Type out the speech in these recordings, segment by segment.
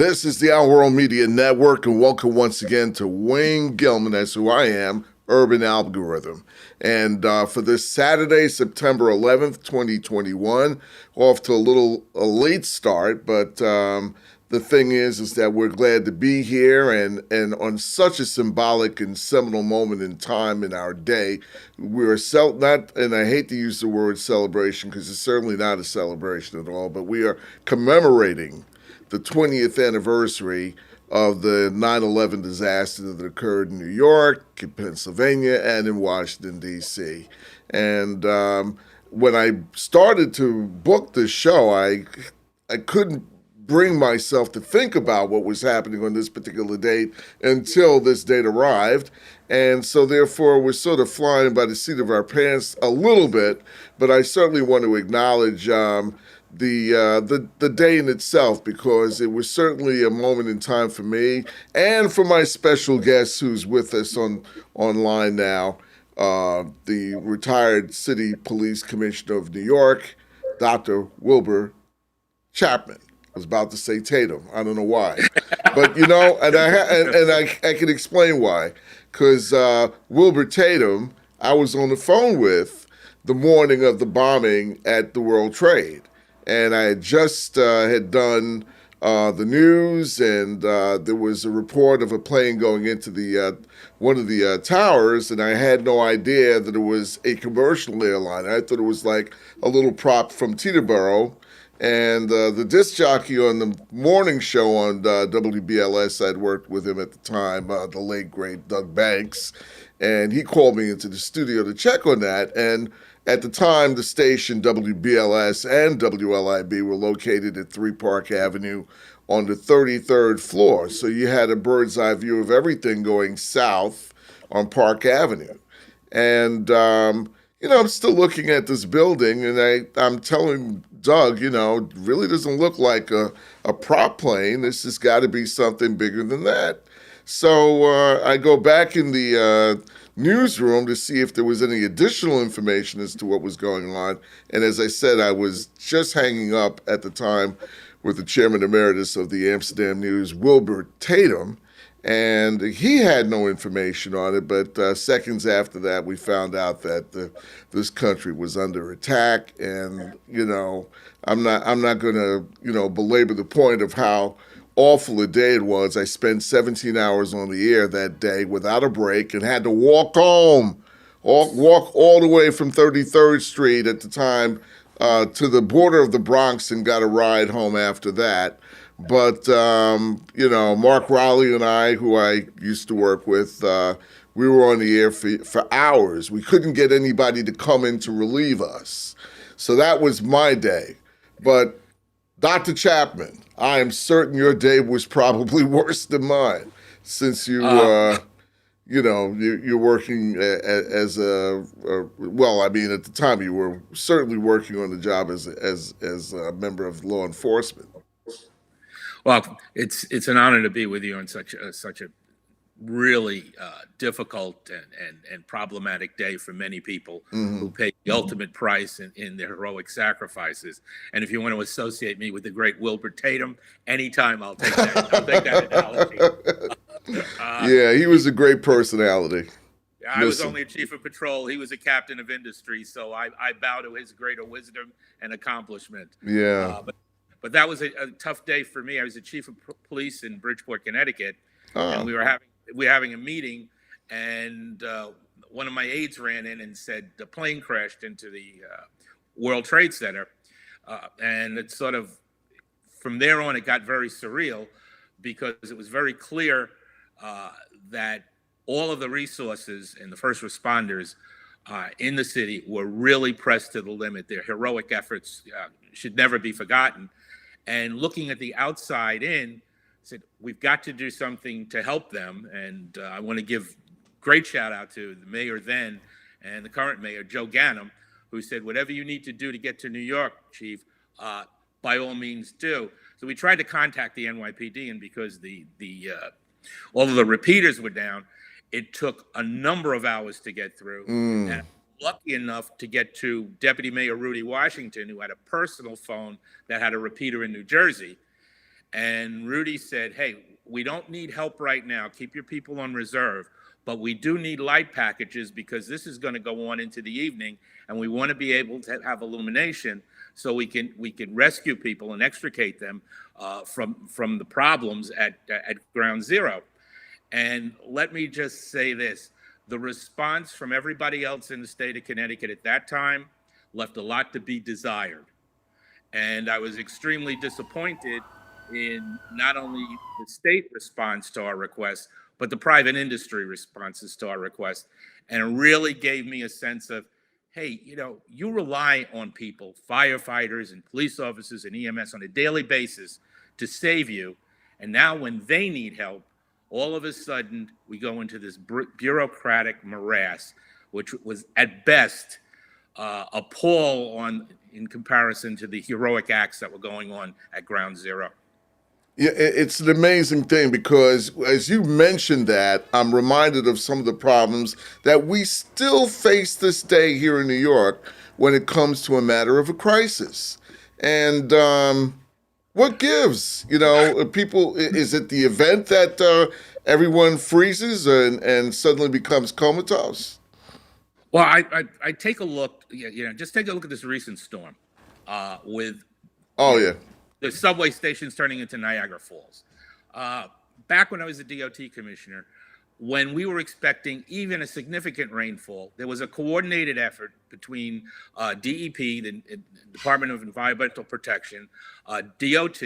This is the Our World Media Network, and welcome once again to Wayne Gilman. That's who I am, Urban Algorithm. And for this Saturday, September 11th, 2021, off to a late start, but the thing is that we're glad to be here, and on such a symbolic and seminal moment in time in our day, we're not, and I hate to use the word celebration because it's certainly not a celebration at all, but we are commemorating the 20th anniversary of the 9/11 disaster that occurred in New York, in Pennsylvania, and in Washington, D.C. And when I started to book this show, I couldn't bring myself to think about what was happening on this particular date until this date arrived. And so therefore, we're sort of flying by the seat of our pants a little bit, but I certainly want to acknowledge the day in itself, because it was certainly a moment in time for me and for my special guest who's with us online now, the retired city police commissioner of New York, Dr. Wilbur Chapman. I was about to say Tatum. I don't know why, but I can explain why, because Wilbur Tatum I was on the phone with the morning of the bombing at the World Trade. And I had just had done the news, and there was a report of a plane going into the one of the towers, and I had no idea that it was a commercial airline. I thought it was like a little prop from Teterboro. And the disc jockey on the morning show on WBLS, I'd worked with him at the time, the late, great Doug Banks, and he called me into the studio to check on that. And at the time, the station WBLS and WLIB were located at 3 Park Avenue on the 33rd floor. So you had a bird's eye view of everything going south on Park Avenue. And, I'm still looking at this building, and I'm telling Doug, really doesn't look like a prop plane. This has got to be something bigger than that. So I go back in the newsroom to see if there was any additional information as to what was going on. And as I said, I was just hanging up at the time with the chairman emeritus of the Amsterdam News, Wilbur Tatum, and he had no information on it. But seconds after that, we found out that this country was under attack. And I'm not going to belabor the point of how awful a day it was. I spent 17 hours on the air that day without a break and had to walk home, walk all the way from 33rd Street at the time to the border of the Bronx, and got a ride home after that. But, Mark Rowley and I, who I used to work with, we were on the air for hours. We couldn't get anybody to come in to relieve us. So that was my day. But Dr. Chapman, I am certain your day was probably worse than mine, since you're working as at the time you were certainly working on the job as a member of law enforcement. Well, it's an honor to be with you on such a really difficult and problematic day for many people who pay the ultimate price in their heroic sacrifices. And if you want to associate me with the great Wilbur Tatum, anytime I'll take that. I'll take that analogy. Yeah, he was a great personality. I was only a chief of patrol. He was a captain of industry. So I bow to his greater wisdom and accomplishment. Yeah. But that was a tough day for me. I was the chief of police in Bridgeport, Connecticut, and we were having a meeting, and one of my aides ran in and said the plane crashed into the World Trade Center, and it sort of, from there on, it got very surreal, because it was very clear that all of the resources and the first responders in the city were really pressed to the limit. Their heroic efforts should never be forgotten. And looking at the outside in, said, we've got to do something to help them. And I want to give great shout out to the mayor then and the current mayor, Joe Ganim, who said, whatever you need to do to get to New York, chief, by all means do. So we tried to contact the NYPD, and because all of the repeaters were down, it took a number of hours to get through. And lucky enough to get to Deputy Mayor Rudy Washington, who had a personal phone that had a repeater in New Jersey. And Rudy said, hey, we don't need help right now. Keep your people on reserve. But we do need light packages because this is going to go on into the evening, and we want to be able to have illumination so we can rescue people and extricate them from the problems at Ground Zero. And let me just say this: the response from everybody else in the state of Connecticut at that time left a lot to be desired. And I was extremely disappointed in not only the state response to our request, but the private industry responses to our request. And it really gave me a sense of, hey, you rely on people, firefighters and police officers and EMS on a daily basis to save you. And now when they need help, all of a sudden we go into this bureaucratic morass, which was at best a pall in comparison to the heroic acts that were going on at Ground Zero. Yeah, it's an amazing thing because as you mentioned that, I'm reminded of some of the problems that we still face this day here in New York when it comes to a matter of a crisis. And what gives? People, is it the event that everyone freezes and suddenly becomes comatose? Well, I take a look, just take a look at this recent storm with Oh, yeah. the subway stations turning into Niagara Falls. Back when I was a DOT commissioner, when we were expecting even a significant rainfall, there was a coordinated effort between DEP, the Department of Environmental Protection, DOT,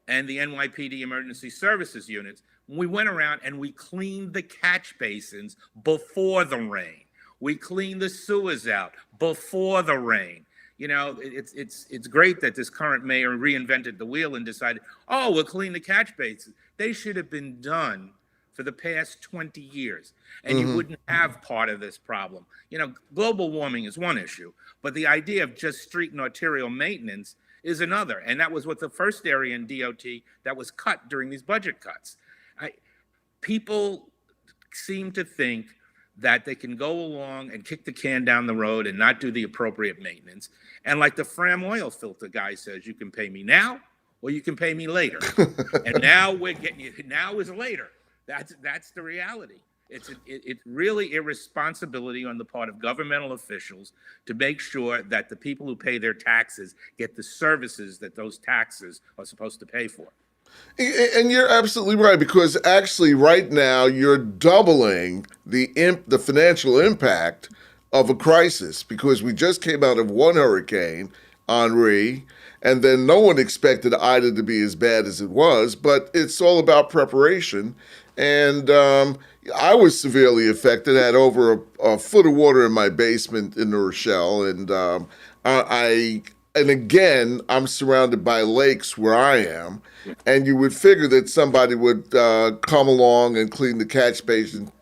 and the NYPD Emergency Services units. We went around and we cleaned the catch basins before the rain. We cleaned the sewers out before the rain. It's great that this current mayor reinvented the wheel and decided, oh, we'll clean the catch basins. They should have been done for the past 20 years, and you wouldn't have part of this problem. Global warming is one issue, but the idea of just street and arterial maintenance is another. And that was what the first area in DOT that was cut during these budget cuts. People seem to think that they can go along and kick the can down the road and not do the appropriate maintenance. And like the Fram oil filter guy says, you can pay me now or you can pay me later. And now now is later. That's the reality. It's really irresponsibility on the part of governmental officials to make sure that the people who pay their taxes get the services that those taxes are supposed to pay for. And you're absolutely right, because actually right now you're doubling the financial impact of a crisis, because we just came out of one hurricane, Henri, and then no one expected Ida to be as bad as it was, but it's all about preparation. And I was severely affected. I had over a foot of water in my basement in New Rochelle, and and again, I'm surrounded by lakes where I am, and you would figure that somebody would come along and clean the catch basin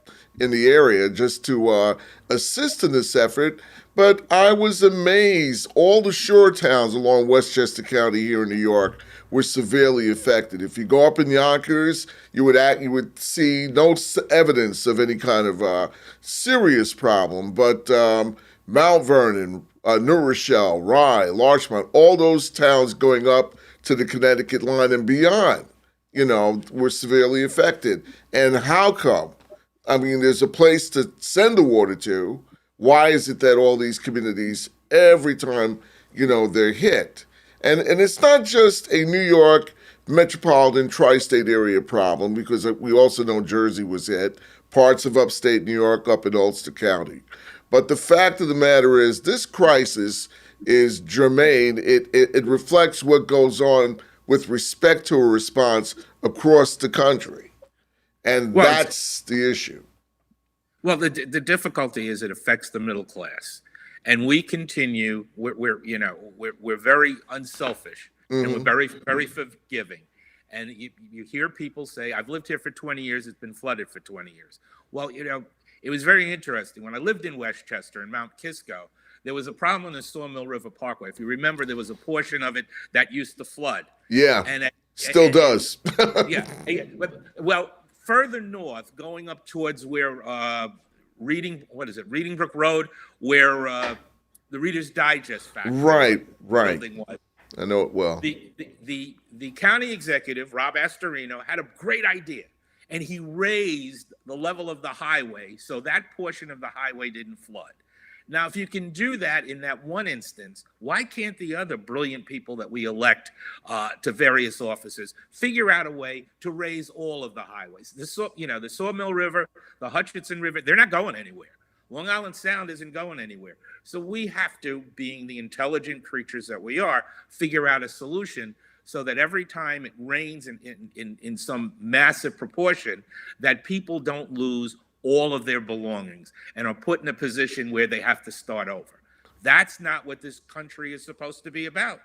in the area just to assist in this effort. But I was amazed. All the shore towns along Westchester County here in New York were severely affected. If you go up in Yonkers, you would see no evidence of any kind of serious problem. But Mount Vernon, New Rochelle, Rye, Larchmont, all those towns going up to the Connecticut line and beyond, were severely affected. And how come? I mean, there's a place to send the water to. Why is it that all these communities, every time, they're hit? And it's not just a New York metropolitan tri-state area problem, because we also know Jersey was hit, parts of upstate New York up in Ulster County. But the fact of the matter is, this crisis is germane. It reflects what goes on with respect to a response across the country. And that's the issue. Well, the difficulty is it affects the middle class. And we continue, we're very unselfish, and we're very, very forgiving. And you hear people say, I've lived here for 20 years, it's been flooded for 20 years. Well, it was very interesting. When I lived in Westchester in Mount Kisco, there was a problem on the Sawmill River Parkway. If you remember, there was a portion of it that used to flood. Yeah, still does. Yeah. Well, further north, going up towards where Reading Brook Road, where the Reader's Digest factory right building was. I know it well. The county executive, Rob Astorino, had a great idea, and he raised the level of the highway so that portion of the highway didn't flood. Now, if you can do that in that one instance, why can't the other brilliant people that we elect to various offices figure out a way to raise all of the highways? The Sawmill River, the Hutchinson River, they're not going anywhere. Long Island Sound isn't going anywhere. So we have to, being the intelligent creatures that we are, figure out a solution so that every time it rains in some massive proportion, that people don't lose all of their belongings and are put in a position where they have to start over. That's not what this country is supposed to be about.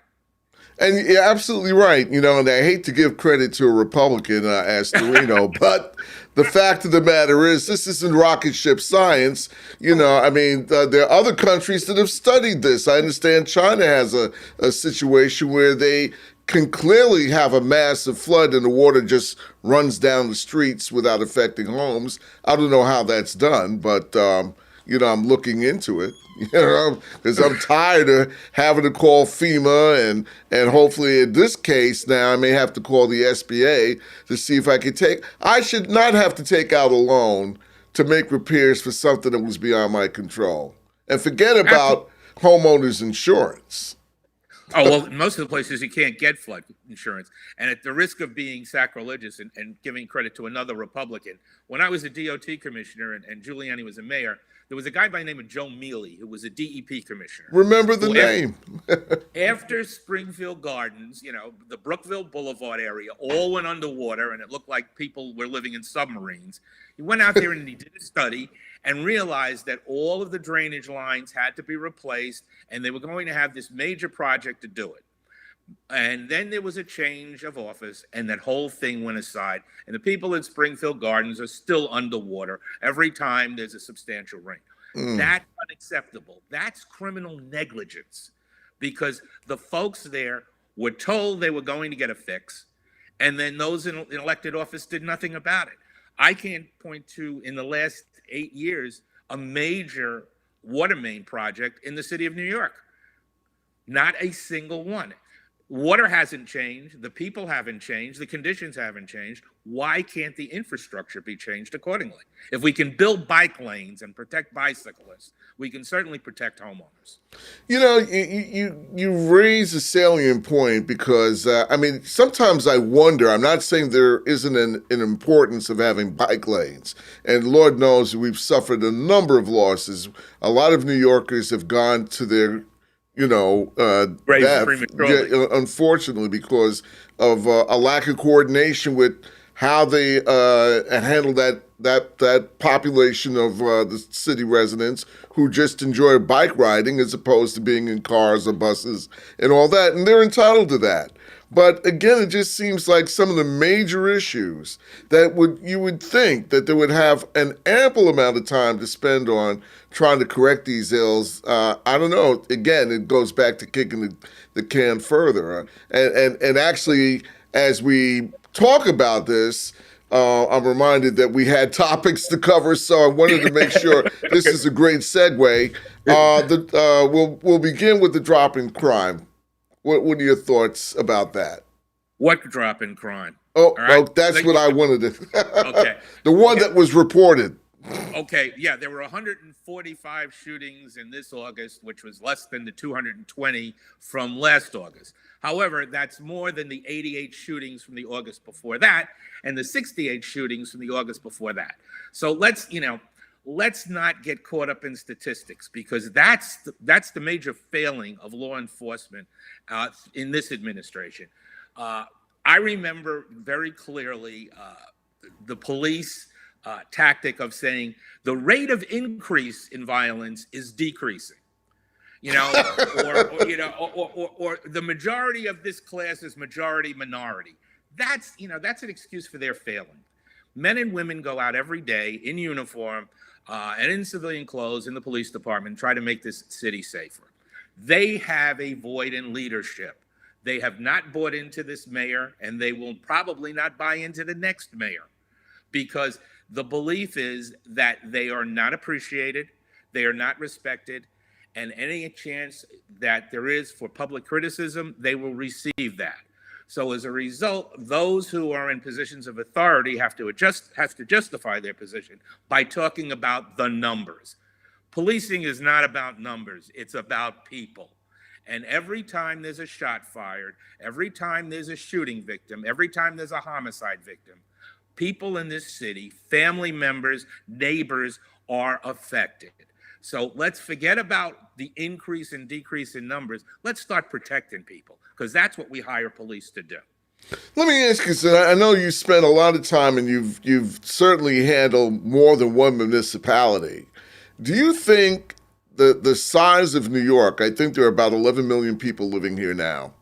And you're absolutely right. And I hate to give credit to a Republican, Astorino, but the fact of the matter is this isn't rocket ship science. There are other countries that have studied this. I understand China has a situation where they can clearly have a massive flood and the water just runs down the streets without affecting homes. I don't know how that's done, but, I'm looking into it, because I'm tired of having to call FEMA and hopefully in this case now I may have to call the SBA to see if I should not have to take out a loan to make repairs for something that was beyond my control. And forget about homeowners insurance. Oh, well, most of the places you can't get flood insurance. And at the risk of being sacrilegious and giving credit to another Republican, when I was a DOT commissioner and Giuliani was a mayor, there was a guy by the name of Joe Mealy who was a DEP commissioner. Remember the name. After Springfield Gardens, the Brookville Boulevard area all went underwater and it looked like people were living in submarines. He went out there and he did a study and realized that all of the drainage lines had to be replaced and they were going to have this major project to do it. And then there was a change of office and that whole thing went aside. And the people in Springfield Gardens are still underwater every time there's a substantial rain. That's unacceptable. That's criminal negligence because the folks there were told they were going to get a fix. And then those in elected office did nothing about it. I can't point to, in the last 8 years, a major water main project in the city of New York. Not a single one. Water hasn't changed. The people haven't changed. The conditions haven't changed. Why can't the infrastructure be changed accordingly? If we can build bike lanes and protect bicyclists, we can certainly protect homeowners. You raise a salient point because, sometimes I wonder, I'm not saying there isn't an importance of having bike lanes. And Lord knows we've suffered a number of losses. A lot of New Yorkers have gone to their death, unfortunately, because of a lack of coordination with how they handle that population of the city residents who just enjoy bike riding as opposed to being in cars or buses and all that, and they're entitled to that. But again, it just seems like some of the major issues that you would think that they would have an ample amount of time to spend on trying to correct these ills. I don't know. Again, it goes back to kicking the can further. And actually, as we talk about this, I'm reminded that we had topics to cover, so I wanted to make sure this is a great segue. We'll begin with the drop in crime. What are your thoughts about that? What drop in crime? That's what I wanted to. Okay. The one that was reported. Okay, yeah, there were 145 shootings in this August, which was less than the 220 from last August. However, that's more than the 88 shootings from the August before that and the 68 shootings from the August before that. So let's not get caught up in statistics because that's the major failing of law enforcement in this administration. I remember very clearly the police tactic of saying the rate of increase in violence is decreasing, or the majority of this class is majority minority. That's an excuse for their failing. Men and women go out every day in uniform and in civilian clothes in the police department and try to make this city safer. They have a void in leadership. They have not bought into this mayor, and they will probably not buy into the next mayor because the belief is that they are not appreciated, they are not respected, and any chance that there is for public criticism, they will receive that. So as a result, those who are in positions of authority have to justify their position by talking about the numbers. Policing is not about numbers, it's about people. And every time there's a shot fired, every time there's a shooting victim, every time there's a homicide victim, people in this city, family members, neighbors are affected. So let's forget about the increase and decrease in numbers. Let's start protecting people, because that's what we hire police to do. Let me ask you, sir. I know you spent a lot of time, and you've certainly handled more than one municipality. Do you think the size of New York? I think there are about 11 million people living here now.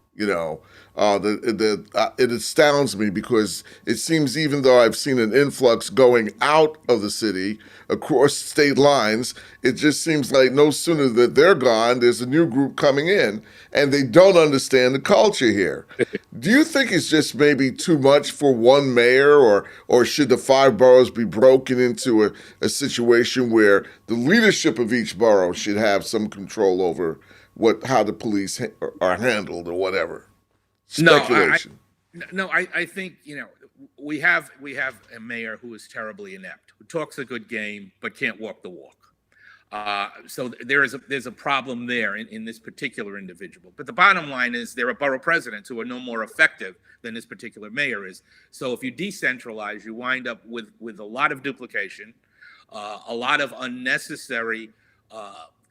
It astounds me because it seems, even though I've seen an influx going out of the city across state lines, it just seems like no sooner that they're gone, there's a new group coming in, and they don't understand the culture here. Do you think it's just maybe too much for one mayor, or should the five boroughs be broken into a situation where the leadership of each borough should have some control over how the police are handled or whatever? Speculation. I think we have a mayor who is terribly inept, who talks a good game but can't walk the walk. So there's a problem there in this particular individual. But the bottom line is there are borough presidents who are no more effective than this particular mayor is. So if you decentralize, you wind up with a lot of duplication, a lot of unnecessary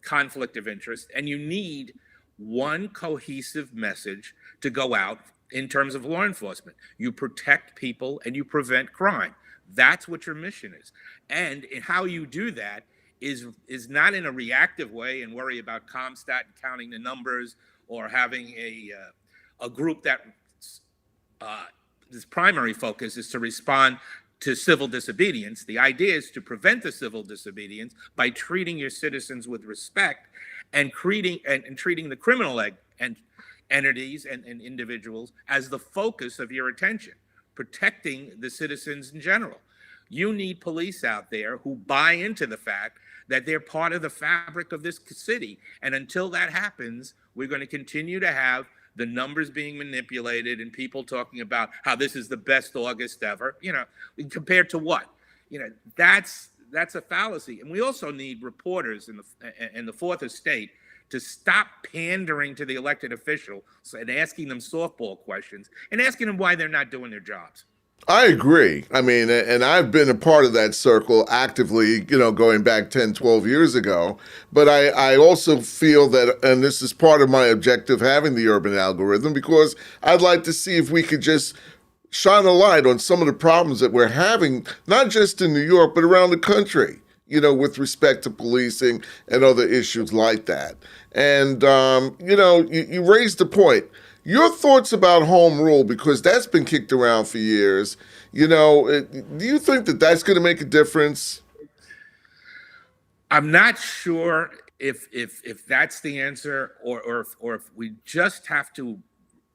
conflict of interest, and you need one cohesive message to go out in terms of law enforcement. You protect people and you prevent crime. That's what your mission is. And how you do that is not in a reactive way and worry about Comstat and counting the numbers, or having a group that this primary focus is to respond to civil disobedience. The idea is to prevent the civil disobedience by treating your citizens with respect and treating the criminal entities and individuals as the focus of your attention, protecting the citizens in general. You need police out there who buy into the fact that they're part of the fabric of this city. And until that happens, we're going to continue to have the numbers being manipulated and people talking about how this is the best August ever, compared to what? That's a fallacy. And we also need reporters in the fourth estate to stop pandering to the elected officials and asking them softball questions and asking them why they're not doing their jobs. I agree. I mean, and I've been a part of that circle actively, going back 10, 12 years ago. But I also feel that, and this is part of my objective having the urban algorithm, because I'd like to see if we could just shine a light on some of the problems that we're having, not just in New York, but around the country, with respect to policing and other issues like that. And, you raised the point. Your thoughts about home rule, because that's been kicked around for years. Do you think that that's going to make a difference? I'm not sure if that's the answer, or if we just have to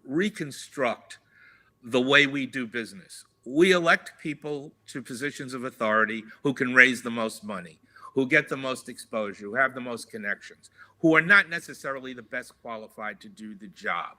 reconstruct the way we do business. We elect people to positions of authority who can raise the most money, who get the most exposure, who have the most connections, who are not necessarily the best qualified to do the job.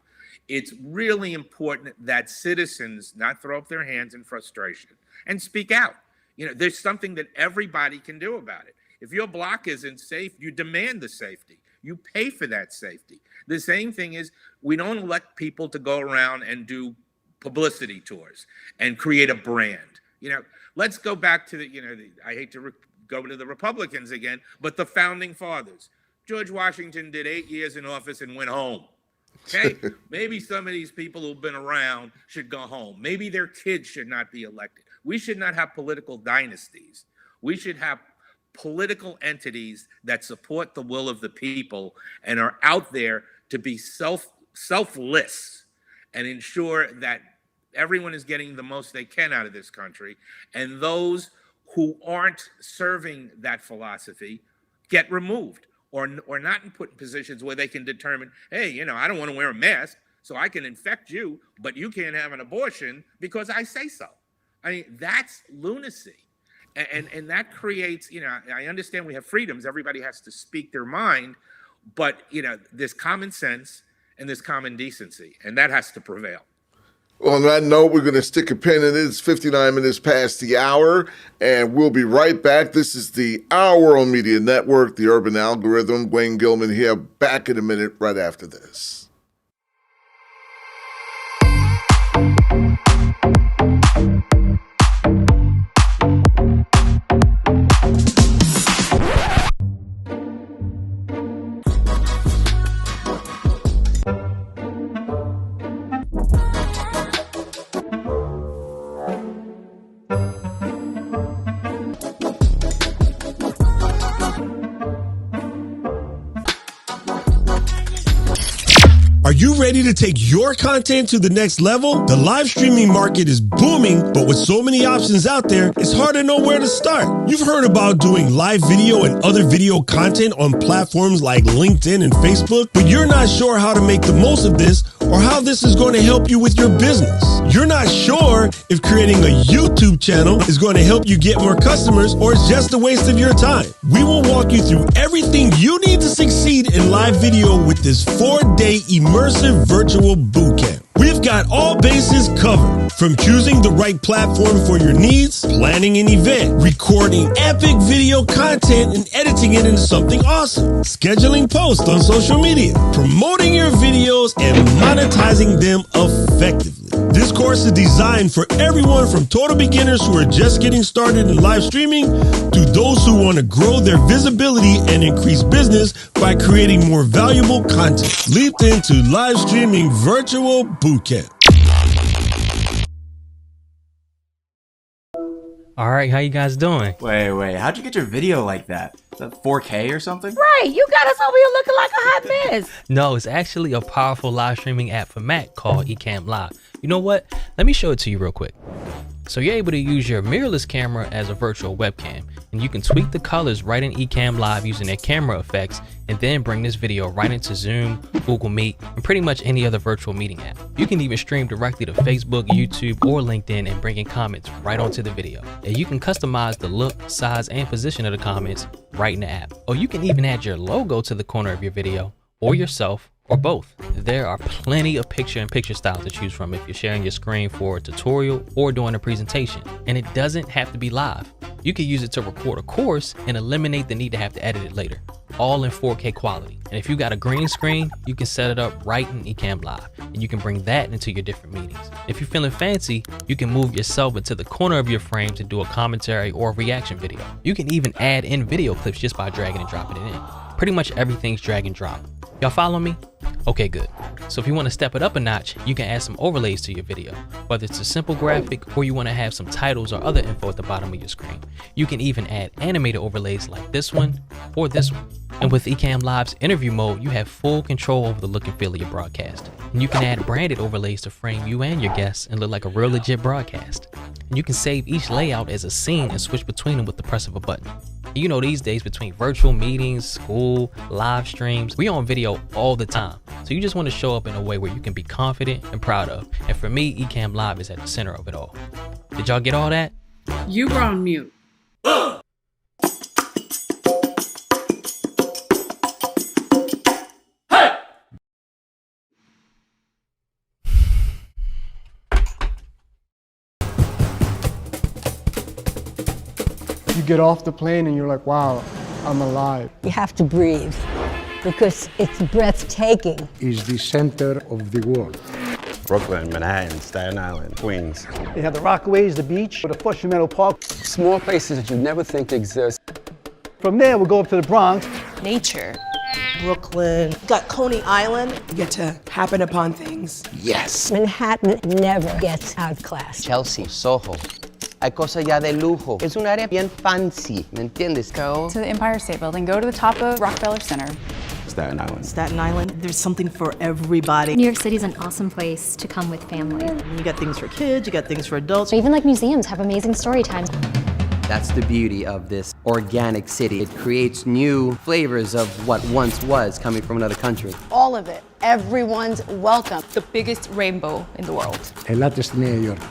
It's really important that citizens not throw up their hands in frustration and speak out. There's something that everybody can do about it. If your block isn't safe, you demand the safety. You pay for that safety. The same thing is, we don't elect people to go around and do publicity tours and create a brand. Let's go back to I hate to go to the Republicans again, but the founding fathers. George Washington did 8 years in office and went home. Okay, maybe some of these people who've been around should go home. Maybe their kids should not be elected. We should not have political dynasties. We should have political entities that support the will of the people and are out there to be selfless and ensure that everyone is getting the most they can out of this country. And those who aren't serving that philosophy get removed, or not put in positions where they can determine, hey, I don't want to wear a mask, so I can infect you, but you can't have an abortion because I say so. I mean, that's lunacy. And that creates, I understand we have freedoms. Everybody has to speak their mind. but there's common sense and there's common decency, and that has to prevail. On that note, we're going to stick a pin in it. It's 59 minutes past the hour, and we'll be right back. This is the Our World Media Network, the Urban Algorithm. Wayne Gilman here, back in a minute right after this. Are you ready to take your content to the next level? The live streaming market is booming, but with so many options out there, it's hard to know where to start. You've heard about doing live video and other video content on platforms like LinkedIn and Facebook, but you're not sure how to make the most of this or how this is going to help you with your business. You're not sure if creating a YouTube channel is going to help you get more customers or it's just a waste of your time. We will walk you through everything you need to succeed in live video with this 4-day immersive virtual bootcamp. We've got all bases covered, from choosing the right platform for your needs, planning an event, recording epic video content and editing it into something awesome, scheduling posts on social media, promoting your videos, and monetizing them effectively. This course is designed for everyone from total beginners who are just getting started in live streaming to those who want to grow their visibility and increase business by creating more valuable content. Leap into live streaming virtual bootcamp. All right, how you guys doing? Wait, how'd you get your video like that? Is that 4K or something? Right, you got us over here looking like a hot mess. No, it's actually a powerful live streaming app for Mac called Ecamm Live. You know what? Let me show it to you real quick. So you're able to use your mirrorless camera as a virtual webcam, and you can tweak the colors right in Ecamm Live using their camera effects, and then bring this video right into Zoom, Google Meet, and pretty much any other virtual meeting app. You can even stream directly to Facebook, YouTube, or LinkedIn and bring in comments right onto the video. And you can customize the look, size, and position of the comments right in the app. Or you can even add your logo to the corner of your video, or yourself, or both. There are plenty of picture-in-picture styles to choose from if you're sharing your screen for a tutorial or doing a presentation. And it doesn't have to be live. You can use it to record a course and eliminate the need to have to edit it later, all in 4K quality. And if you got a green screen, you can set it up right in Ecamm Live, and you can bring that into your different meetings. If you're feeling fancy, you can move yourself into the corner of your frame to do a commentary or a reaction video. You can even add in video clips just by dragging and dropping it in. Pretty much everything's drag and drop. Y'all follow me? Okay, good. So if you want to step it up a notch, you can add some overlays to your video, whether it's a simple graphic or you want to have some titles or other info at the bottom of your screen. You can even add animated overlays like this one or this one. And with Ecamm Live's interview mode, you have full control over the look and feel of your broadcast. And you can add branded overlays to frame you and your guests and look like a real legit broadcast. And you can save each layout as a scene and switch between them with the press of a button. You know, these days between virtual meetings, school, live streams, we on video all the time. So you just want to show up in a way where you can be confident and proud of. And for me, Ecamm Live is at the center of it all. Did y'all get all that? You were on mute. You get off the plane and you're like, wow, I'm alive. You have to breathe because it's breathtaking. It's the center of the world. Brooklyn, Manhattan, Staten Island, Queens. They have the Rockaways, the beach, the Flushing Meadow Park. Small places that you never think exist. From there, we'll go up to the Bronx. Nature. Brooklyn. Got Coney Island. You get to happen upon things. Yes. Manhattan never gets outclassed. Chelsea, Soho. Hay cosas ya de lujo. Es un área bien fancy, ¿me entiendes? Go to the Empire State Building, go to the top of Rockefeller Center. Staten Island. Staten Island, there's something for everybody. New York City's an awesome place to come with family. You got things for kids, you got things for adults. Even like museums have amazing story times. That's the beauty of this organic city. It creates new flavors of what once was coming from another country. All of it. Everyone's welcome. The biggest rainbow in the world. Ελάτε στη Νέα Υόρκη.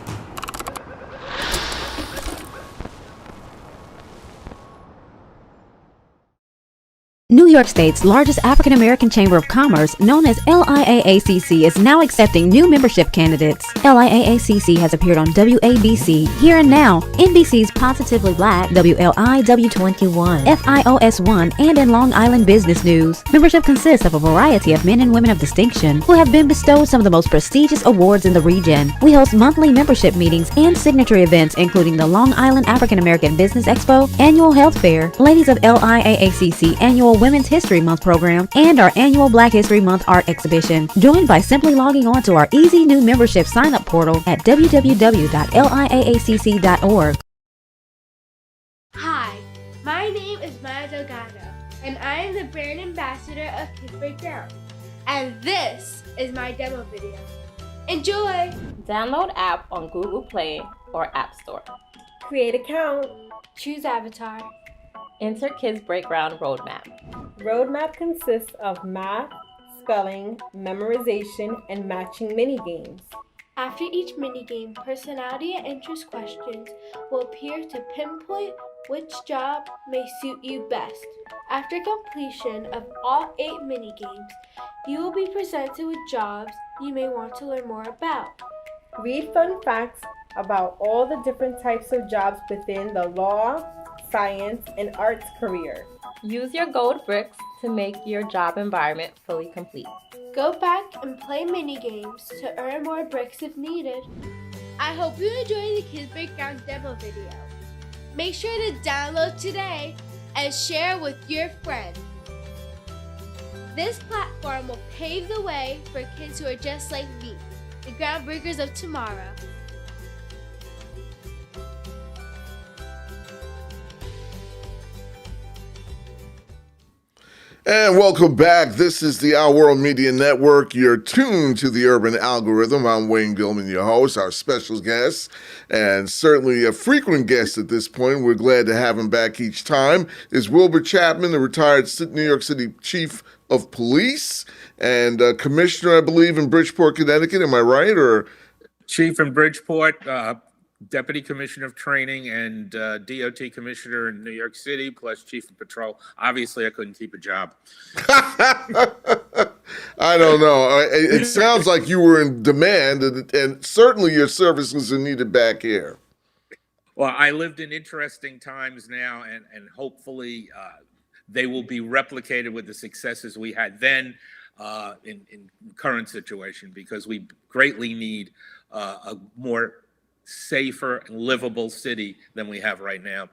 New York State's largest African American Chamber of Commerce, known as LIAACC, is now accepting new membership candidates. LIAACC has appeared on WABC, Here and Now, NBC's Positively Black, WLIW21, FIOS1, and in Long Island Business News. Membership consists of a variety of men and women of distinction who have been bestowed some of the most prestigious awards in the region. We host monthly membership meetings and signature events, including the Long Island African American Business Expo, Annual Health Fair, Ladies of LIAACC Annual Women's History Month program, and our annual Black History Month art exhibition. Join by simply logging on to our easy new membership sign-up portal at www.liaacc.org. Hi, my name is Maya Delgado, and I am the brand ambassador of Kids Breakdown. And this is my demo video. Enjoy! Download app on Google Play or App Store. Create account. Choose avatar. Enter Kids Breakdown Roadmap. Roadmap consists of math, spelling, memorization, and matching mini games. After each minigame, personality and interest questions will appear to pinpoint which job may suit you best. After completion of all 8 minigames, you will be presented with jobs you may want to learn more about. Read fun facts about all the different types of jobs within the law, science, and arts career. Use your gold bricks to make your job environment fully complete. Go back and play minigames to earn more bricks if needed. I hope you enjoyed the Kids Breakdown demo video. Make sure to download today and share with your friends. This platform will pave the way for kids who are just like me, the groundbreakers of tomorrow. And welcome back. This is the Our World Media Network. You're tuned to the Urban Algorithm. I'm Wayne Gilman, your host, our special guest, and certainly a frequent guest at this point. We're glad to have him back each time. Is Wilbur Chapman, the retired New York City Chief of Police and Commissioner, I believe, in Bridgeport, Connecticut. Am I right? Or Chief in Bridgeport, Deputy Commissioner of Training, and DOT Commissioner in New York City, plus Chief of Patrol. Obviously, I couldn't keep a job. I don't know. It sounds like you were in demand, and certainly your services are needed back here. Well, I lived in interesting times now, and hopefully they will be replicated with the successes we had then in current situation, because we greatly need a more safer and livable city than we have right now.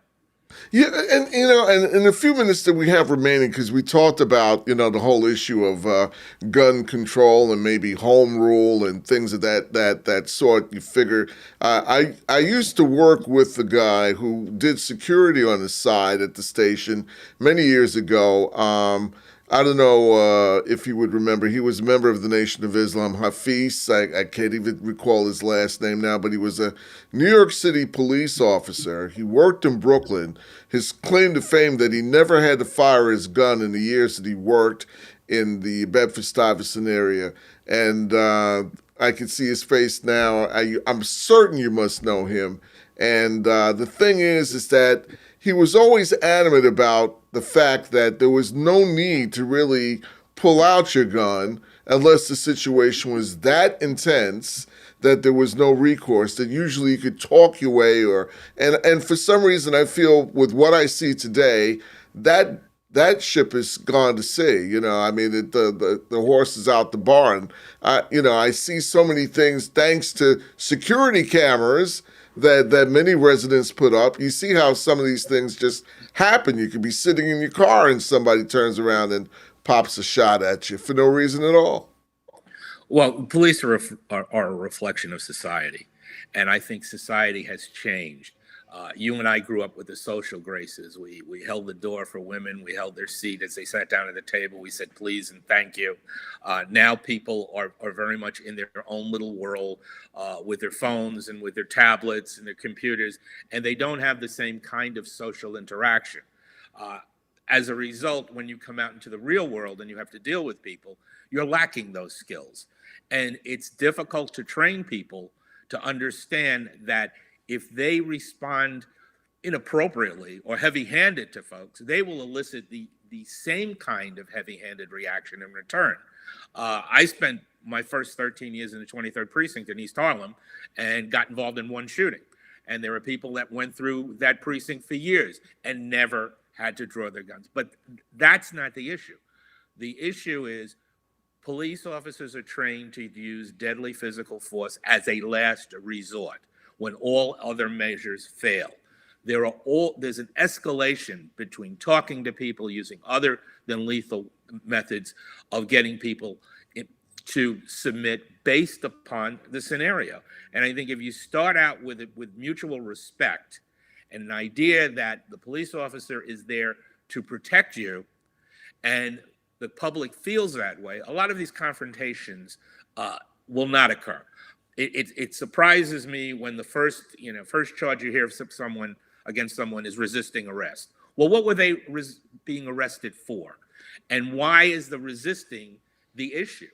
Yeah, and and in a few minutes that we have remaining, because we talked about the whole issue of gun control and maybe home rule and things of that sort. You figure I used to work with the guy who did security on the side at the station many years ago. I don't know if you would remember. He was a member of the Nation of Islam, Hafiz. I can't even recall his last name now, but he was a New York City police officer. He worked in Brooklyn. His claim to fame that he never had to fire his gun in the years that he worked in the Bedford-Stuyvesant area. And I can see his face now. I'm certain you must know him. And the thing is that he was always adamant about the fact that there was no need to really pull out your gun unless the situation was that intense that there was no recourse, that usually you could talk your way and for some reason I feel with what I see today, that ship has gone to sea. I mean, the horse is out the barn. I see so many things thanks to security cameras that many residents put up. You see how some of these things just happen. You could be sitting in your car and somebody turns around and pops a shot at you for no reason at all. Well, police are a reflection of society, and I think society has changed. You and I grew up with the social graces. We held the door for women. We held their seat as they sat down at the table. We said please and thank you. Now people are very much in their own little world with their phones and with their tablets and their computers, and they don't have the same kind of social interaction. As a result, when you come out into the real world and you have to deal with people, you're lacking those skills. And it's difficult to train people to understand that if they respond inappropriately or heavy-handed to folks, they will elicit the the same kind of heavy-handed reaction in return. I spent my first 13 years in the 23rd Precinct in East Harlem and got involved in one shooting. And there were people that went through that precinct for years and never had to draw their guns. But that's not the issue. The issue is police officers are trained to use deadly physical force as a last resort when all other measures fail. There's an escalation between talking to people using other than lethal methods of getting people to submit based upon the scenario. And I think if you start out with mutual respect and an idea that the police officer is there to protect you, and the public feels that way, a lot of these confrontations will not occur. It surprises me when the first charge you hear of someone against someone is resisting arrest. Well, what were they being arrested for? And why is the resisting the issue?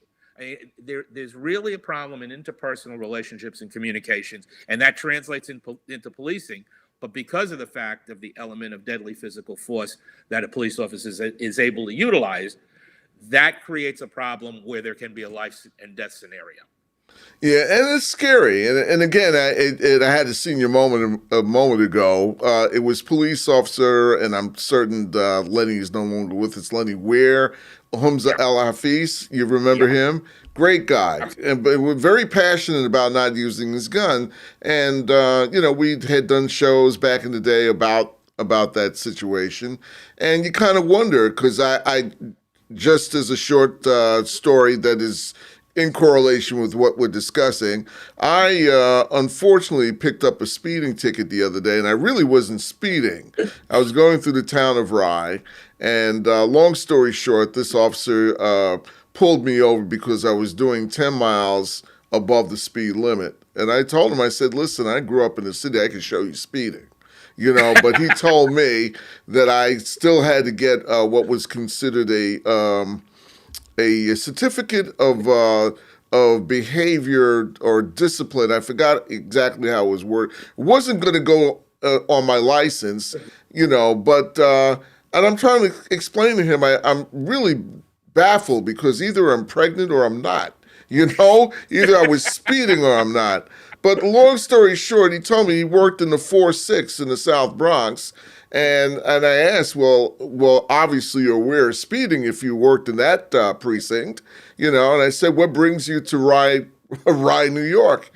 There's really a problem in interpersonal relationships and communications, and that translates into policing. But because of the fact of the element of deadly physical force that a police officer is able to utilize, that creates a problem where there can be a life and death scenario. Yeah, and it's scary. And again, I had a senior moment a moment ago. It was police officer, and I'm certain Lenny is no longer with us. Lenny Ware, Hamza El Hafiz. You remember him? Great guy, but we're very passionate about not using his gun. And we had done shows back in the day about that situation, and you kind of wonder because I just as a short story that is in correlation with what we're discussing, I unfortunately picked up a speeding ticket the other day, and I really wasn't speeding. I was going through the town of Rye, and long story short, this officer pulled me over because I was doing 10 miles above the speed limit. And I told him, I said, listen, I grew up in the city, I can show you speeding. But he told me that I still had to get what was considered a certificate of behavior or discipline. I forgot exactly how it was worded. It wasn't going to go on my license, but and I'm trying to explain to him, I'm really baffled because either I'm pregnant or I'm not. Either I was speeding or I'm not. But long story short, he told me he worked in the 4-6 in the South Bronx. And I asked, well, obviously you're aware of speeding if you worked in that precinct, and I said, what brings you to Rye, New York?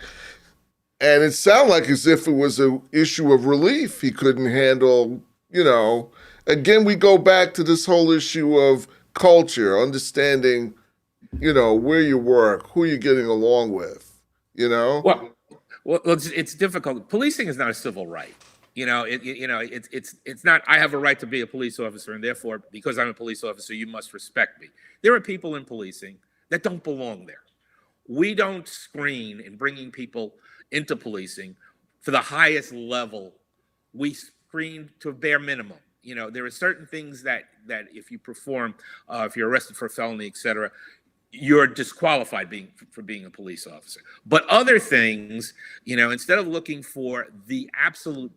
And it sounded like as if it was an issue of relief. He couldn't handle, Again, we go back to this whole issue of culture, understanding, where you work, who you're getting along with, Well, it's difficult. Policing is not a civil right. It's not, I have a right to be a police officer, and therefore, because I'm a police officer, you must respect me. There are people in policing that don't belong there. We don't screen in bringing people into policing for the highest level. We screen to a bare minimum. There are certain things that if you perform, if you're arrested for a felony, et cetera, you're disqualified for being a police officer. But other things, instead of looking for the absolute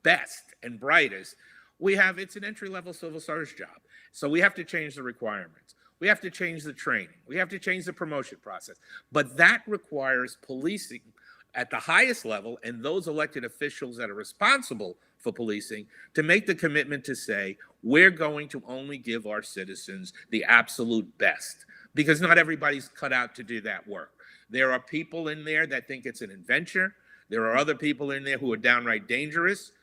best and brightest, it's an entry-level civil service job. So we have to change the requirements. We have to change the training. We have to change the promotion process. But that requires policing at the highest level and those elected officials that are responsible for policing to make the commitment to say, we're going to only give our citizens the absolute best, because not everybody's cut out to do that work. There are people in there that think it's an adventure. There are other people in there who are downright dangerous,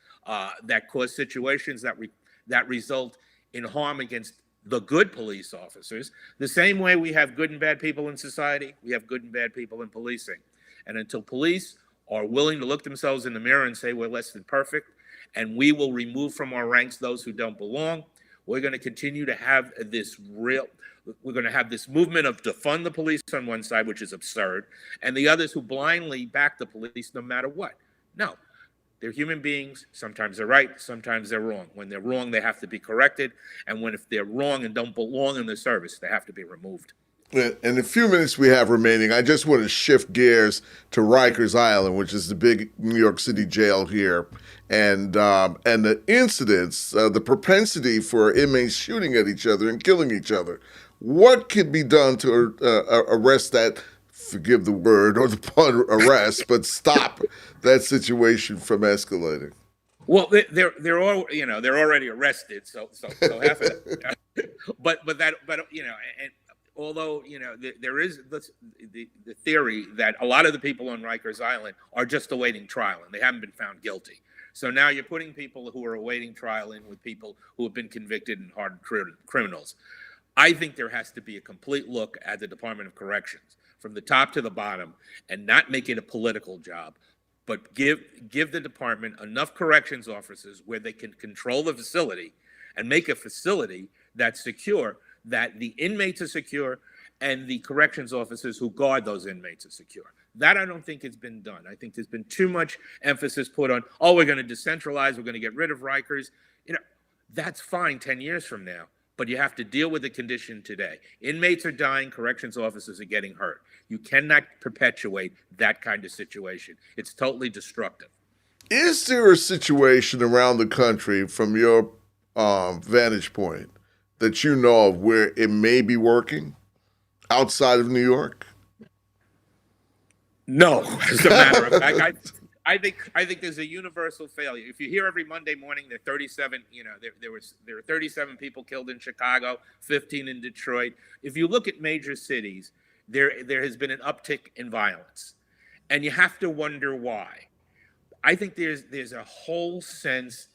that cause situations that result in harm against the good police officers. The same way we have good and bad people in society, we have good and bad people in policing. And until police are willing to look themselves in the mirror and say we're less than perfect, and we will remove from our ranks those who don't belong, we're going to continue to have this movement of defund the police on one side, which is absurd, and the others who blindly back the police no matter what. No, they're human beings. Sometimes they're right, sometimes they're wrong. When they're wrong, they have to be corrected. And if they're wrong and don't belong in the service, they have to be removed. In the few minutes we have remaining, I just want to shift gears to Rikers Island, which is the big New York City jail here, and the incidents, the propensity for inmates shooting at each other and killing each other. What could be done to arrest that? Forgive the word or the pun, arrest, but stop that situation from escalating. Well, they're all they're already arrested, so half of that. but and although there is the theory that a lot of the people on Rikers Island are just awaiting trial and they haven't been found guilty. So now you're putting people who are awaiting trial in with people who have been convicted and hardened criminals. I think there has to be a complete look at the Department of Corrections from the top to the bottom and not make it a political job, but give the department enough corrections officers where they can control the facility and make a facility that's secure, that the inmates are secure and the corrections officers who guard those inmates are secure. That I don't think has been done. I think there's been too much emphasis put on, we're going to decentralize, we're going to get rid of Rikers. That's fine 10 years from now, but you have to deal with the condition today. Inmates are dying, corrections officers are getting hurt. You cannot perpetuate that kind of situation. It's totally destructive. Is there a situation around the country, from your vantage point, that you know of where it may be working outside of New York? No, as a matter of fact, I think there's a universal failure. If you hear every Monday morning there are 37, there are 37 people killed in Chicago, 15 in Detroit. If you look at major cities, there has been an uptick in violence, and you have to wonder why. I think there's a whole sense,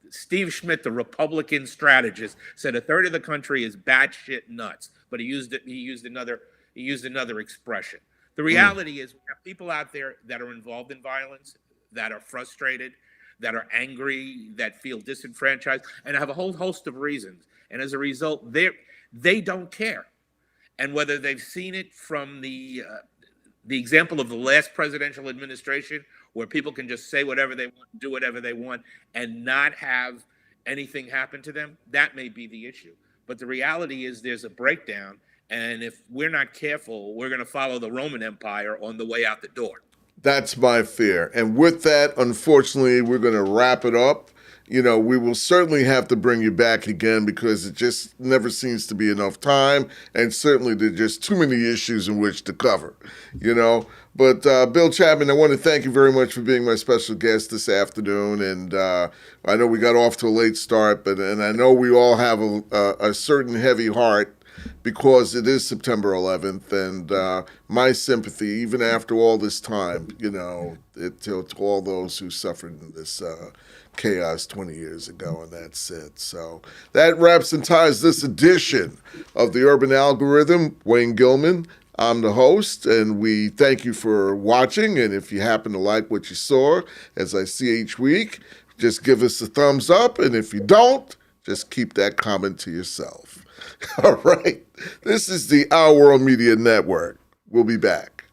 Steve Schmidt, the Republican strategist, said a third of the country is batshit nuts, but he used another expression. The reality is we have people out there that are involved in violence, that are frustrated, that are angry, that feel disenfranchised, and have a whole host of reasons. And as a result, they don't care. And whether they've seen it from the example of the last presidential administration, where people can just say whatever they want, do whatever they want, and not have anything happen to them, that may be the issue. But the reality is there's a breakdown. And if we're not careful, we're going to follow the Roman Empire on the way out the door. That's my fear. And with that, unfortunately, we're going to wrap it up. We will certainly have to bring you back again because it just never seems to be enough time. And certainly there's just too many issues in which to cover, But Bill Chapman, I want to thank you very much for being my special guest this afternoon. And I know we got off to a late start, and I know we all have a certain heavy heart because it is September 11th, and my sympathy, even after all this time, to all those who suffered in this chaos 20 years ago, and that's it. So that wraps and ties this edition of the Urban Algorithm. Wayne Gilman, I'm the host, and we thank you for watching, and if you happen to like what you saw, as I see each week, just give us a thumbs up, and if you don't, just keep that comment to yourself. All right. This is the Our World Media Network. We'll be back.